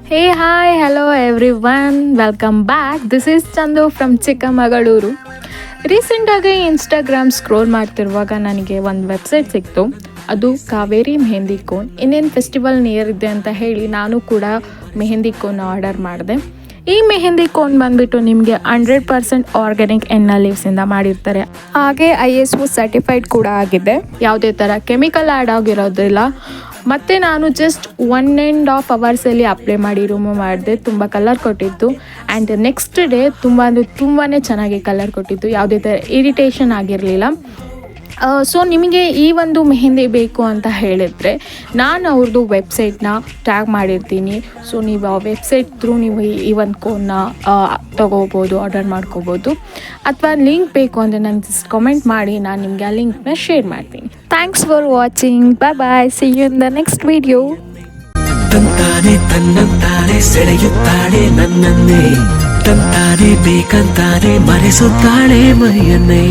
Hey hi hello everyone welcome back. This is Chandu from Chikkamagaluru. ರೀಸೆಂಟಾಗಿ Instagram scroll ಮಾಡ್ತಿರುವಾಗ ನನಗೆ ಒಂದು ವೆಬ್ಸೈಟ್ ಸಿಕ್ತು. ಅದು ಕಾವೇರಿ ಮೆಹಂದಿ ಕೋನ್. ಇನ್ನೇನು ಫೆಸ್ಟಿವಲ್ ನಿಯರ್ ಇದೆ ಅಂತ ಹೇಳಿ ನಾನು ಕೂಡ ಮೆಹಂದಿ ಕೋನ್ ಆರ್ಡರ್ ಮಾಡಿದೆ. ಈ ಮೆಹಂದಿ ಕೋನ್ ಬಂದುಬಿಟ್ಟು ನಿಮಗೆ 100% ಆರ್ಗ್ಯಾನಿಕ್ ಎಣ್ಣೆ ಲೀವ್ಸಿಂದ ಮಾಡಿರ್ತಾರೆ. ಹಾಗೆ ISO ಸರ್ಟಿಫೈಡ್ ಕೂಡ ಆಗಿದೆ. ಯಾವುದೇ ಥರ ಕೆಮಿಕಲ್ ಆ್ಯಡ್ ಆಗಿರೋದಿಲ್ಲ. ಮತ್ತು ನಾನು ಜಸ್ಟ್ 1.5 ಅವರ್ಸಲ್ಲಿ ಅಪ್ಲೈ ಮಾಡಿ ರಿಮೂವ್ ಮಾಡಿದೆ. ತುಂಬ ಕಲರ್ ಕೊಟ್ಟಿತ್ತು ಆ್ಯಂಡ್ ನೆಕ್ಸ್ಟ್ ಡೇ ತುಂಬಾ ಚೆನ್ನಾಗಿ ಕಲರ್ ಕೊಟ್ಟಿತ್ತು. ಯಾವುದೇ ಥರ ಇರಿಟೇಷನ್ ಆಗಿರಲಿಲ್ಲ. ಸೊ ನಿಮಗೆ ಈ ಒಂದು ಮೆಹಂದಿ ಬೇಕು ಅಂತ ಹೇಳಿದರೆ ನಾನು ಅವ್ರದ್ದು ವೆಬ್ಸೈಟ್ನ ಟ್ಯಾಗ್ ಮಾಡಿರ್ತೀನಿ. ಸೊ ನೀವು ಆ ವೆಬ್ಸೈಟ್ ಥ್ರೂ ನೀವು ಈ ಒಂದು ಕೋನ್ನ ತೊಗೋಬೋದು, ಆರ್ಡರ್ ಮಾಡ್ಕೋಬೋದು. ಅಥವಾ ಲಿಂಕ್ ಬೇಕು ಅಂದರೆ ನನಗೆ ಜಸ್ಟ್ ಕಮೆಂಟ್ ಮಾಡಿ, ನಾನು ನಿಮಗೆ ಆ ಲಿಂಕ್ನ ಶೇರ್ ಮಾಡ್ತೀನಿ. Thanks for watching. Bye. See you in the next video. ತನ್ನಂತಾನೆ ಸೆಳೆಯುತ್ತಾಳೆ ನನ್ನನ್ನೇ, ತಂತಾನೆ ಬೇಕಂತಾನೆ ಮರೆಸುತ್ತಾಳೆ ಮೈಯನ್ನೇ.